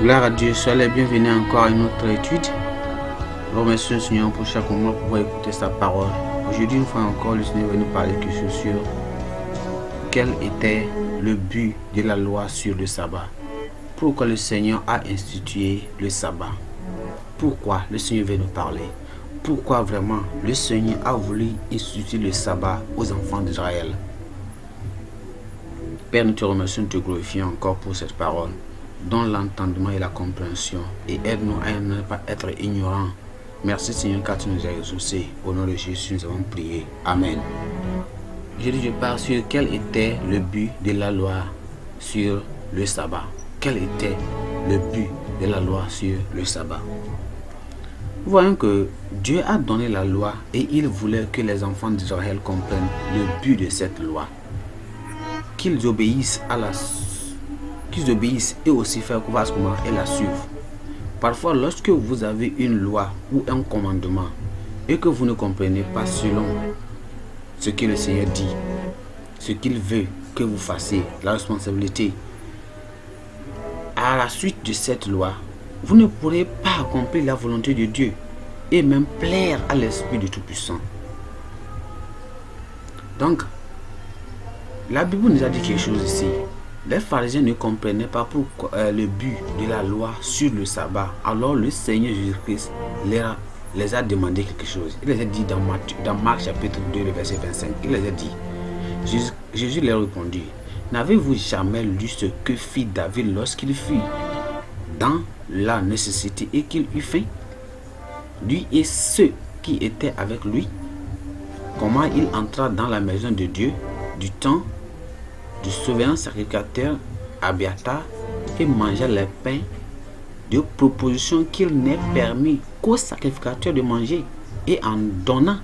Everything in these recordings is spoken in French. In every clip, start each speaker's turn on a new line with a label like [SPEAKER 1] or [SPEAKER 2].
[SPEAKER 1] Gloire à Dieu, soyez les bienvenus encore à une autre étude. Remercions le Seigneur pour chaque moment pour pouvoir écouter sa parole. Aujourd'hui, une fois encore, le Seigneur va nous parler quelque chose sur quel était le but de la loi sur le sabbat. Pourquoi le Seigneur a institué le sabbat? Pourquoi le Seigneur veut nous parler? Pourquoi vraiment le Seigneur a voulu instituer le sabbat aux enfants d'Israël? Père, nous te remercions, nous te glorifions encore pour cette parole. Donne l'entendement et la compréhension et aide-nous à ne pas être ignorants. Merci Seigneur car tu nous as exaucés. Au nom de Jésus, nous avons prié. Amen. Aujourd'hui, je parle sur quel était le but de la loi sur le sabbat. Quel était le but de la loi sur le sabbat? Voyons que Dieu a donné la loi et il voulait que les enfants d'Israël comprennent le but de cette loi. Qu'ils obéissent et aussi faire comment et la suivre. Parfois, lorsque vous avez une loi ou un commandement et que vous ne comprenez pas selon ce que le Seigneur dit, ce qu'il veut que vous fassiez, la responsabilité, à la suite de cette loi, vous ne pourrez pas accomplir la volonté de Dieu et même plaire à l'Esprit du Tout-Puissant. Donc, la Bible nous a dit quelque chose ici. Les pharisiens ne comprenaient pas pourquoi le but de la loi sur le sabbat. Alors le Seigneur Jésus-Christ les a demandé quelque chose. Il les a dit dans Marc chapitre 2, le verset 25. Il les a dit, Jésus leur répondit, n'avez-vous jamais lu ce que fit David lorsqu'il fut dans la nécessité et qu'il eut faim? Lui et ceux qui étaient avec lui, comment il entra dans la maison de Dieu du temps du souverain sacrificateur Abiathar et mangea les pains de proposition qu'il n'est permis qu'aux sacrificateurs de manger et en donnant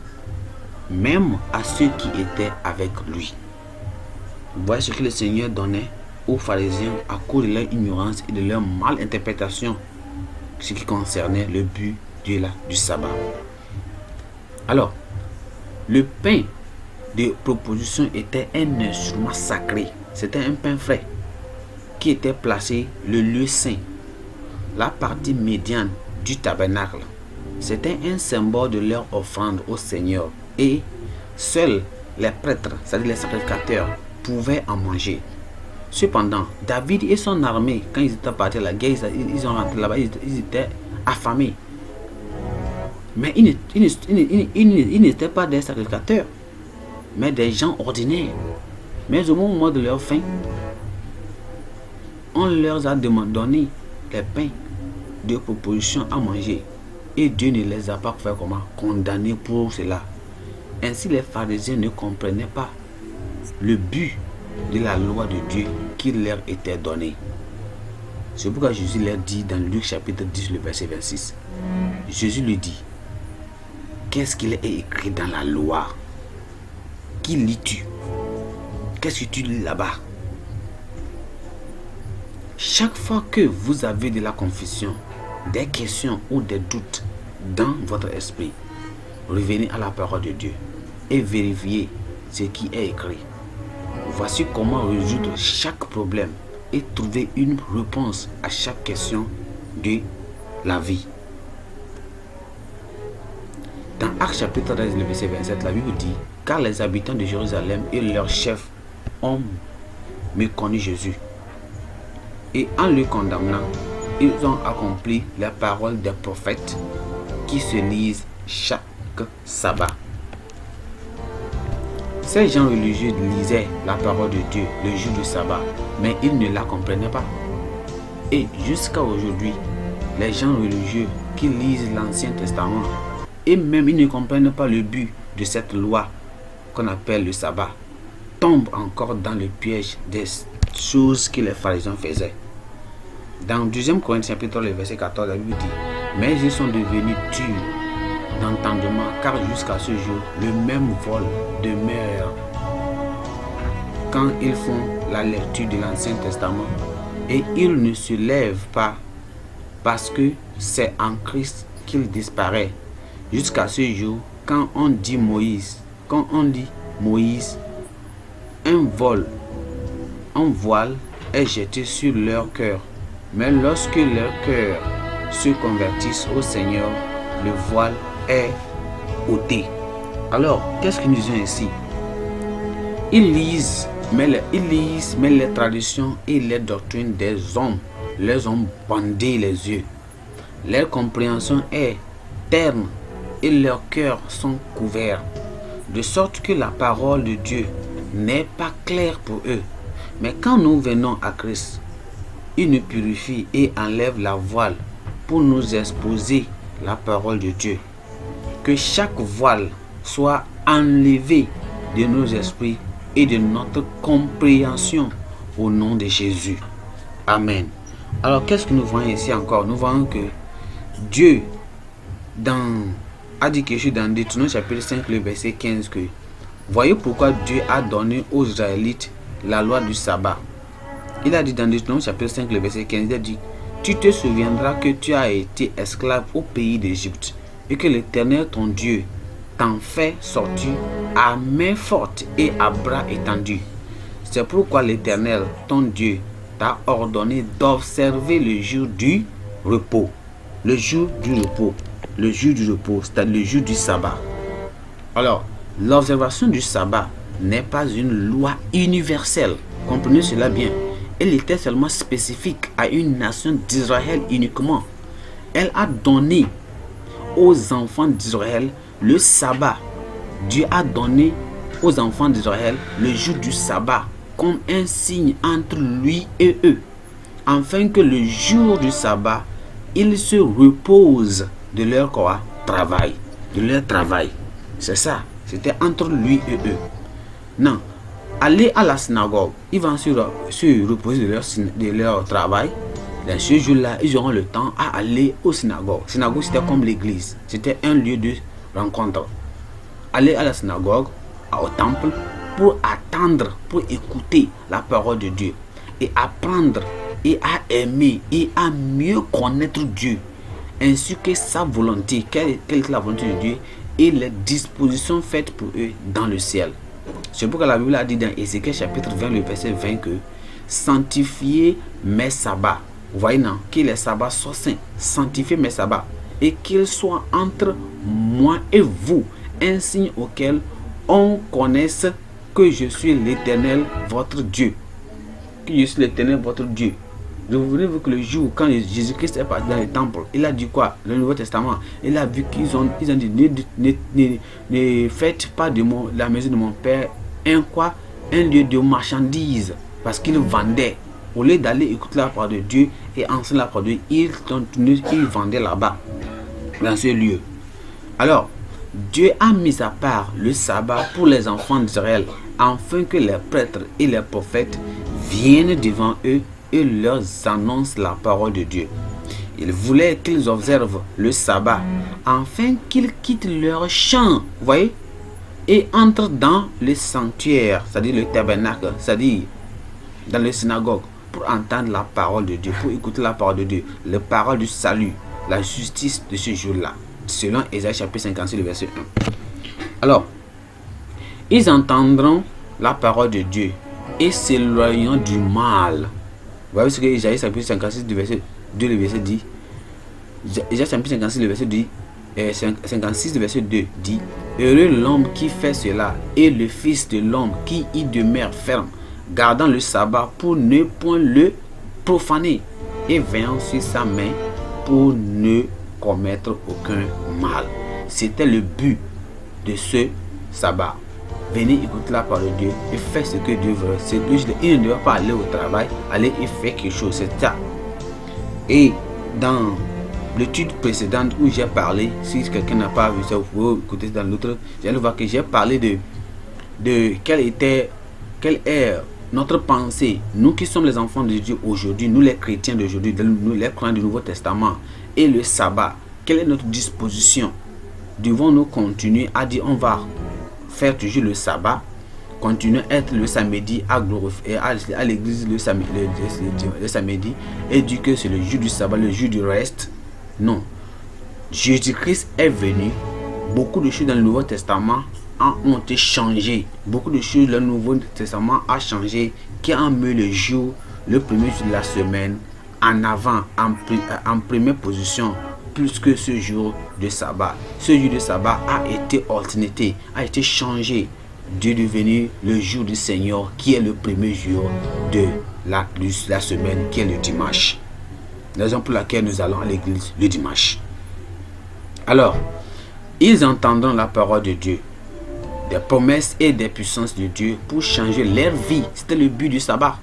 [SPEAKER 1] même à ceux qui étaient avec lui. Voici ce que le Seigneur donnait aux pharisiens à cause de leur ignorance et de leur mal interprétation, ce qui concernait le but du sabbat. Alors, le pain de proposition était un instrument sacré. C'était un pain frais qui était placé le lieu saint, la partie médiane du tabernacle. C'était un symbole de leur offrande au Seigneur et seuls les prêtres, c'est-à-dire les sacrificateurs, pouvaient en manger. Cependant, David et son armée, quand ils étaient partis à la guerre, ils ont rentré là-bas, ils étaient affamés. Mais ils n'étaient pas des sacrificateurs, mais des gens ordinaires. Mais au moment de leur faim, on leur a donné les pains de proposition à manger. Et Dieu ne les a pas condamnés pour cela. Ainsi, les pharisiens ne comprenaient pas le but de la loi de Dieu qui leur était donnée. C'est pourquoi Jésus leur dit dans Luc chapitre 10, le verset 26. Jésus lui dit, qu'est-ce qu'il est écrit dans la loi? Qui lis-tu? Qu'est-ce que tu lis là-bas? Chaque fois que vous avez de la confusion, des questions ou des doutes dans votre esprit, revenez à la parole de Dieu et vérifiez ce qui est écrit. Voici comment résoudre chaque problème et trouver une réponse à chaque question de la vie. Dans Actes chapitre 13, le verset 27, la Bible dit, car les habitants de Jérusalem et leurs chefs ont méconnu Jésus. Et en le condamnant, ils ont accompli les paroles des prophètes qui se lisent chaque sabbat. Ces gens religieux lisaient la parole de Dieu le jour du sabbat, mais ils ne la comprenaient pas. Et jusqu'à aujourd'hui, les gens religieux qui lisent l'Ancien Testament, et même ils ne comprennent pas le but de cette loi qu'on appelle le sabbat, tombent encore dans le piège des choses que les pharisiens faisaient. Dans 2 Corinthiens chapitre 3, le verset 14, la Bible dit, mais ils sont devenus durs d'entendement, car jusqu'à ce jour, le même vol demeure quand ils font la lecture de l'Ancien Testament, et ils ne se lèvent pas parce que c'est en Christ qu'il disparaît. Jusqu'à ce jour, quand on dit Moïse, un voile est jeté sur leur cœur Mais lorsque leur cœur se convertissent au Seigneur, le voile est ôté. Alors, qu'est-ce que nous disons ici? Ils lisent, mais les traditions et les doctrines des hommes les ont bandés les yeux. Leur compréhension est terne et leurs cœurs sont couverts, de sorte que la parole de Dieu n'est pas claire pour eux. Mais quand nous venons à Christ, il nous purifie et enlève la voile pour nous exposer la parole de Dieu. Que chaque voile soit enlevé de nos esprits et de notre compréhension au nom de Jésus. Amen. Alors, qu'est-ce que nous voyons ici encore? Nous voyons que Dieu a dit quelque chose dans Deutéronome chapitre 5, le verset 15 que voyez pourquoi Dieu a donné aux Israélites la loi du sabbat. Il a dit dans Deutéronome chapitre 5, le verset 15, il a dit: tu te souviendras que tu as été esclave au pays d'Égypte et que l'Éternel ton Dieu t'en fait sortir à main forte et à bras étendus. C'est pourquoi l'Éternel ton Dieu t'a ordonné d'observer le jour du repos. Le jour du repos. Le jour du repos, c'est-à-dire le jour du sabbat. Alors, l'observation du sabbat n'est pas une loi universelle. Comprenez cela bien. Elle était seulement spécifique à une nation d'Israël uniquement. Elle a donné aux enfants d'Israël le sabbat. Dieu a donné aux enfants d'Israël le jour du sabbat comme un signe entre lui et eux, afin que le jour du sabbat, ils se reposent de leur travail, de leur travail. C'est ça, c'était entre lui et eux. Non, aller à la synagogue, ils vont se reposer de leur travail. Dans ce jour-là, ils auront le temps à aller aux synagogues. La synagogue, c'était comme l'église, c'était un lieu de rencontre. Aller à la synagogue, au temple, pour attendre, pour écouter la parole de Dieu et apprendre et à aimer et à mieux connaître Dieu, ainsi que sa volonté, quelle est la volonté de Dieu et les dispositions faites pour eux dans le ciel. C'est pourquoi la Bible a dit dans Ézéchiel chapitre 20, le verset 20 que sanctifiez mes sabbats. Vous voyez non, que les sabbats soient saints, sanctifiez mes sabbats et qu'ils soient entre moi et vous un signe auquel on connaisse que je suis l'Éternel votre Dieu. Que je suis l'Éternel votre Dieu. Vous vous souvenez que le jour quand Jésus-Christ est parti dans le temple, il a dit quoi? Le Nouveau Testament, il a vu qu'ils ont dit ne faites pas de la maison de mon père un lieu de marchandises, parce qu'il vendait. Au lieu d'aller écouter la parole de Dieu et enseigner la parole de Dieu, il vendait là-bas, dans ce lieu. Alors, Dieu a mis à part le sabbat pour les enfants d'Israël, afin que les prêtres et les prophètes viennent devant eux et leur annoncent la parole de Dieu. Il voulait qu'ils observent le sabbat, afin qu'ils quittent leur champ, vous voyez, et entrent dans le sanctuaire, c'est-à-dire le tabernacle, c'est-à-dire dans les synagogues, pour entendre la parole de Dieu, pour écouter la parole de Dieu, la parole du salut, la justice de ce jour-là, selon Ésaïe chapitre 56, le verset 1. Alors, ils entendront la parole de Dieu et s'éloigneront du mal. Vous voyez ce que Ésaïe chapitre 56, le verset 2, le verset dit. Ésaïe chapitre 56, le verset dit. 56, le verset 2 dit: heureux l'homme qui fait cela et le fils de l'homme qui y demeure ferme, gardant le sabbat pour ne point le profaner et veillant sur sa main pour ne commettre aucun mal. C'était le but de ce sabbat. Venez écouter la parole de Dieu et faites ce que Dieu veut. Il ne doit pas aller au travail, aller et faire quelque chose. C'est ça. Et dans l'étude précédente où j'ai parlé, si quelqu'un n'a pas vu ça, vous pouvez écouter dans l'autre. Vous allez voir que j'ai parlé de quelle est notre pensée, nous qui sommes les enfants de Dieu aujourd'hui, nous les chrétiens d'aujourd'hui, nous les croyants du Nouveau Testament, et le sabbat. Quelle est notre disposition? Devons-nous continuer à dire on va faire toujours le sabbat, continuer à être le samedi à glorifier à l'église le samedi et dire que c'est le jour du sabbat, le jour du reste? Non. Jésus-Christ est venu, beaucoup de choses dans le Nouveau Testament ont été changées, beaucoup de choses dans le Nouveau Testament a changé, qui a mis le jour, le premier jour de la semaine en avant, en première position, plus que ce jour de sabbat. Ce jour de sabbat a été alterné, a été changé de devenir le jour du Seigneur, qui est le premier jour de la semaine, qui est le dimanche. La raison pour laquelle nous allons à l'église le dimanche. Alors, ils entendront la parole de Dieu, des promesses et des puissances de Dieu pour changer leur vie. C'était le but du sabbat.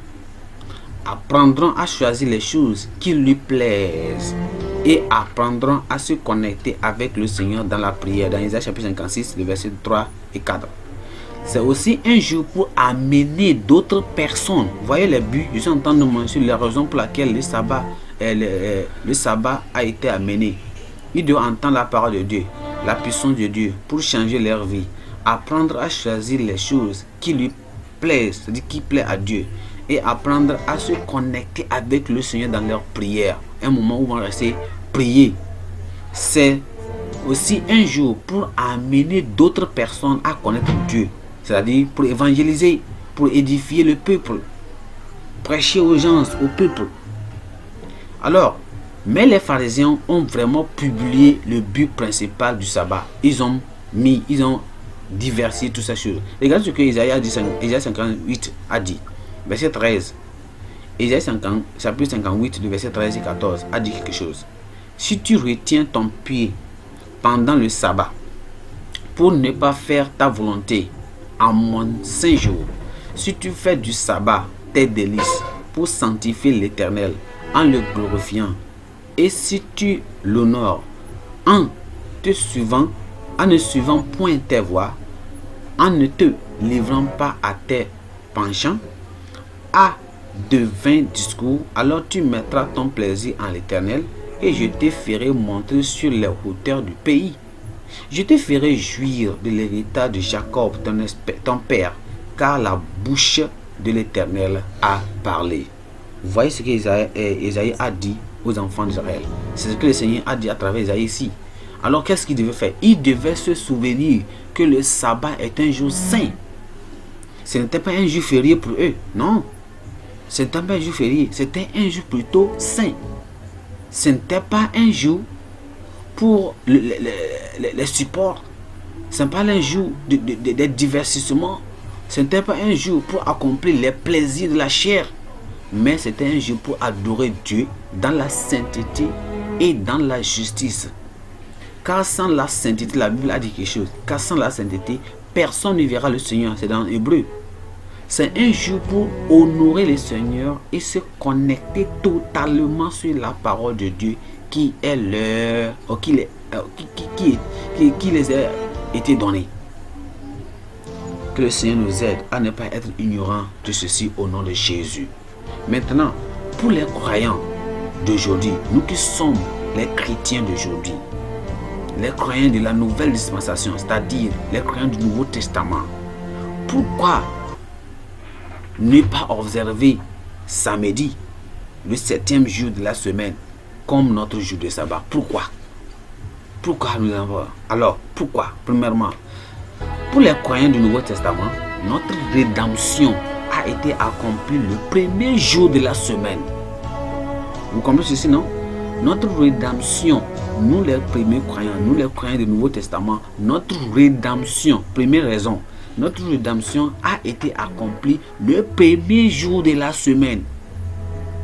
[SPEAKER 1] Apprendront à choisir les choses qui lui plaisent et apprendront à se connecter avec le Seigneur dans la prière. Dans Isaïe chapitre 56, le verset 3 et 4. C'est aussi un jour pour amener d'autres personnes. Vous voyez les buts. Je suis en train de mentionner la raison pour laquelle le sabbat a été amené. Ils doivent entendre la parole de Dieu, la puissance de Dieu pour changer leur vie. Apprendre à choisir les choses qui lui plaisent, c'est-à-dire qui plaît à Dieu. Et apprendre à se connecter avec le Seigneur dans leur prière. Un moment où on va rester prier. C'est aussi un jour pour amener d'autres personnes à connaître Dieu. C'est-à-dire pour évangéliser, pour édifier le peuple, prêcher aux gens, au peuple. Alors, mais les pharisiens ont vraiment publié le but principal du sabbat. Ils ont diversifié toutes ces choses. Regardez ce que Isaïe 58 a dit. Verset 13. Isaïe chapitre 58, le verset 13 et 14 a dit quelque chose. Si tu retiens ton pied pendant le sabbat pour ne pas faire ta volonté en mon saint jour, si tu fais du sabbat tes délices pour sanctifier l'Éternel en le glorifiant, et si tu l'honores en ne suivant point tes voies, en ne te livrant pas à tes penchants, à de vains discours, alors tu mettras ton plaisir en l'Éternel, et je te ferai monter sur les hauteurs du pays. Je te ferai jouir de l'héritage de Jacob, ton père, car la bouche de l'Éternel a parlé. Vous voyez ce que Isaïe a dit aux enfants d'Israël. C'est ce que le Seigneur a dit à travers Isaïe ici. Alors qu'est-ce qu'il devait faire? Il devait se souvenir que le sabbat est un jour saint. Ce n'était pas un jour férié pour eux, non. Ce n'était pas un jour férié, c'était un jour plutôt saint. Ce n'était pas un jour pour les supports. Ce n'est pas un jour de divertissement. Ce n'était pas un jour pour accomplir les plaisirs de la chair. Mais c'était un jour pour adorer Dieu dans la sainteté et dans la justice. Car sans la sainteté, la Bible a dit quelque chose. Car sans la sainteté, personne ne verra le Seigneur. C'est dans Hébreu. C'est un jour pour honorer le Seigneur et se connecter totalement sur la parole de Dieu qui est qui les a été donnée. Que le Seigneur nous aide à ne pas être ignorants de ceci au nom de Jésus. Maintenant, pour les croyants d'aujourd'hui, nous qui sommes les chrétiens d'aujourd'hui, les croyants de la nouvelle dispensation, c'est-à-dire les croyants du Nouveau Testament, pourquoi ne pas observer samedi, le 7e jour de la semaine, comme notre jour de sabbat? Pourquoi nous avons? Alors, pourquoi? Premièrement, pour les croyants du Nouveau Testament, notre rédemption a été accomplie le premier jour de la semaine. Vous comprenez ceci, non? Notre rédemption, nous les premiers croyants, nous les croyants du Nouveau Testament, notre rédemption, première raison, notre rédemption a été accomplie le premier jour de la semaine.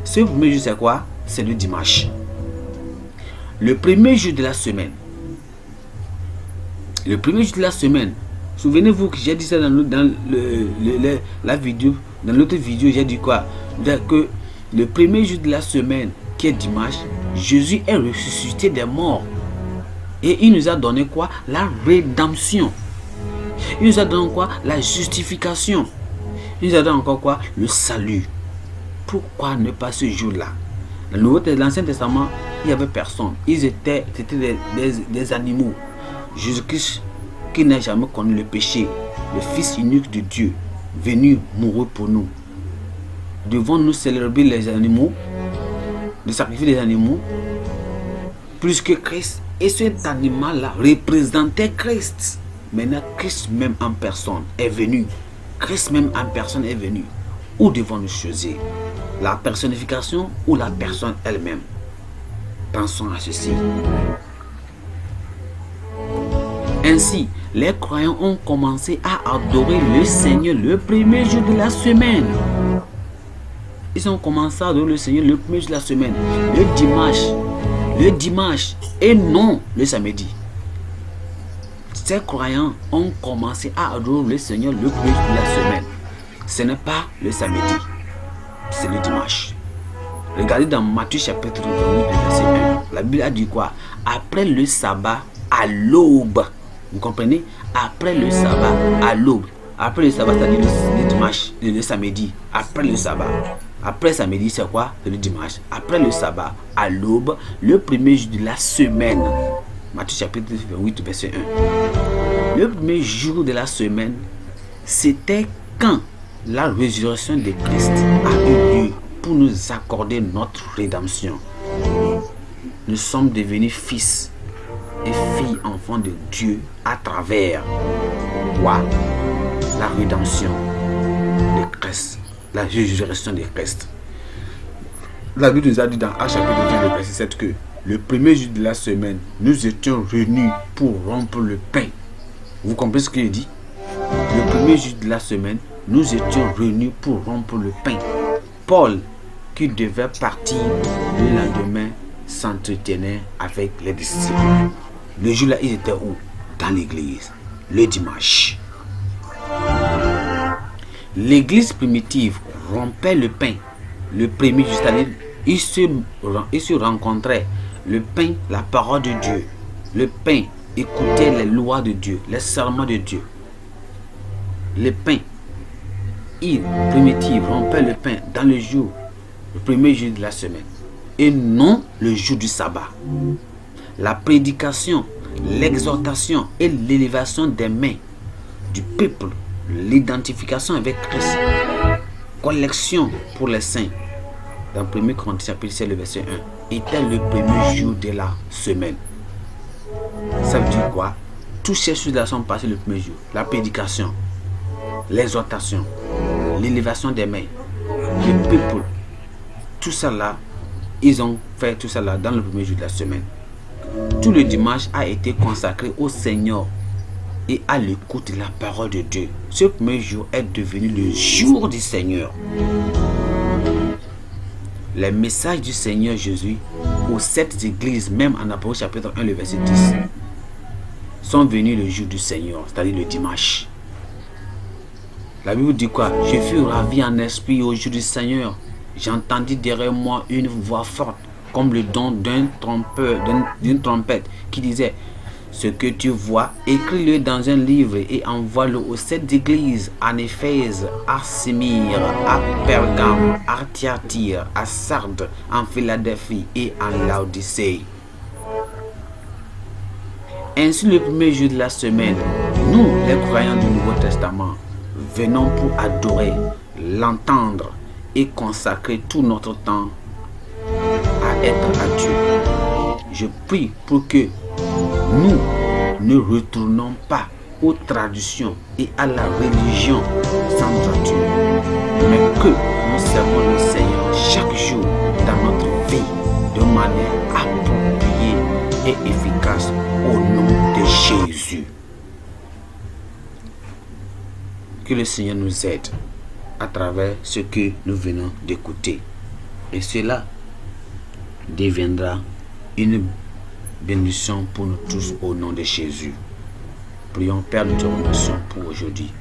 [SPEAKER 1] Ce premier jour, c'est quoi? C'est le dimanche. Le premier jour de la semaine. Le premier jour de la semaine. Souvenez-vous que j'ai dit ça dans la vidéo, dans l'autre vidéo, j'ai dit quoi? Que le premier jour de la semaine, qui est dimanche, Jésus est ressuscité des morts. Et il nous a donné quoi? La rédemption. Il nous a donné quoi? La justification. Il nous a donné encore quoi? Le salut. Pourquoi ne pas ce jour-là? Dans l'Ancien Testament, il n'y avait personne. C'était des animaux. Jésus-Christ, qui n'a jamais connu le péché, le Fils unique de Dieu, venu mourir pour nous. Devons-nous célébrer les animaux, de sacrifier les animaux, plus que Christ? Et cet animal-là représentait Christ. Maintenant, Christ même en personne est venu. Christ même en personne est venu Où devons-nous choisir? La personnification ou la personne elle-même? Pensons à ceci. Ainsi, les croyants ont commencé à adorer le Seigneur le premier jour de la semaine. Ils ont commencé à adorer le Seigneur le premier jour de la semaine, le dimanche et non le samedi. Ces croyants ont commencé à adorer le Seigneur le premier jour de la semaine. Ce n'est pas le samedi, c'est le dimanche. Regardez dans Matthieu chapitre 28, verset 1. La Bible a dit quoi? Après le sabbat à l'aube. Vous comprenez? Après le sabbat à l'aube. Après le sabbat, c'est-à-dire le dimanche, le samedi. Après le sabbat. Après samedi, c'est quoi? C'est le dimanche. Après le sabbat à l'aube, le premier jour de la semaine. Matthieu chapitre 28, verset 1. Le premier jour de la semaine, c'était quand la résurrection de Christ a eu lieu pour nous accorder notre rédemption. Nous sommes devenus fils et filles enfants de Dieu à travers quoi? La rédemption de Christ, la résurrection de Christ. La Bible nous a dit dans Actes chapitre 20, verset 7 que le premier jour de la semaine, nous étions réunis pour rompre le pain. Vous comprenez ce qu'il dit? Le premier jour de la semaine, nous étions réunis pour rompre le pain. Paul, qui devait partir le lendemain, s'entretenait avec les disciples. Le jour-là, ils étaient où? Dans l'église, le dimanche. L'église primitive rompait le pain le premier jour, c'est-à-dire ils se rencontraient. Le pain, la parole de Dieu. Le pain, écoutait les lois de Dieu, les serments de Dieu. Le pain, ils primitifs rompaient le pain dans le jour, le premier jour de la semaine, et non le jour du sabbat. La prédication, l'exhortation et l'élévation des mains du peuple, l'identification avec Christ, collection pour les saints, dans 1 Corinthiens chapitre 7, le verset 1, était le premier jour de la semaine. Ça veut dire quoi? Tous ces choses-là sont passées le premier jour. La prédication, l'exhortation, l'élévation des mains, le peuple, tout ça là, ils ont fait tout ça là dans le premier jour de la semaine. Tout le dimanche a été consacré au Seigneur et à l'écoute de la parole de Dieu. Ce premier jour est devenu le jour du Seigneur. Les messages du Seigneur Jésus aux 7 églises, même en Apocalypse chapitre 1, le verset 10, sont venus le jour du Seigneur, c'est-à-dire le dimanche. La Bible dit quoi? Je fus ravi en esprit au jour du Seigneur. J'entendis derrière moi une voix forte, comme le don d'une trompette, qui disait: ce que tu vois, écris-le dans un livre et envoie-le aux 7 églises, en Éphèse, à Smyrne, à Pergame, à Thyatire, à Sardes, en Philadelphie et en Laodicée. Ainsi, le premier jour de la semaine, nous, les croyants du Nouveau Testament, venons pour adorer, l'entendre et consacrer tout notre temps à être à Dieu. Je prie pour que nous ne retournons pas aux traditions et à la religion sans Dieu, mais que nous servons le Seigneur chaque jour dans notre vie de manière appropriée et efficace au nom de Jésus. Que le Seigneur nous aide à travers ce que nous venons d'écouter, et cela deviendra une bénédiction pour nous tous au nom de Jésus. Prions. Père, nous te remercions pour aujourd'hui.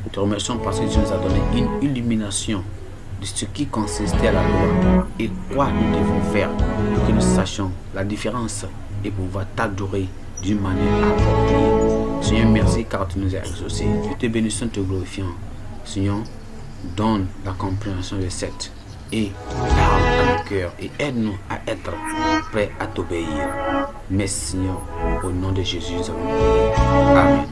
[SPEAKER 1] Nous te remercions parce que Dieu nous a donné une illumination de ce qui consistait à la loi et quoi nous devons faire pour que nous sachions la différence et pouvoir t'adorer d'une manière appropriée. Seigneur, merci car tu nous as exaucés. Je te bénissons, te glorifiant. Seigneur, donne la compréhension de cette et parle à nos cœurs et aide-nous à être prêts à t'obéir. Merci Seigneur, au nom de Jésus nous avons prié. Amen.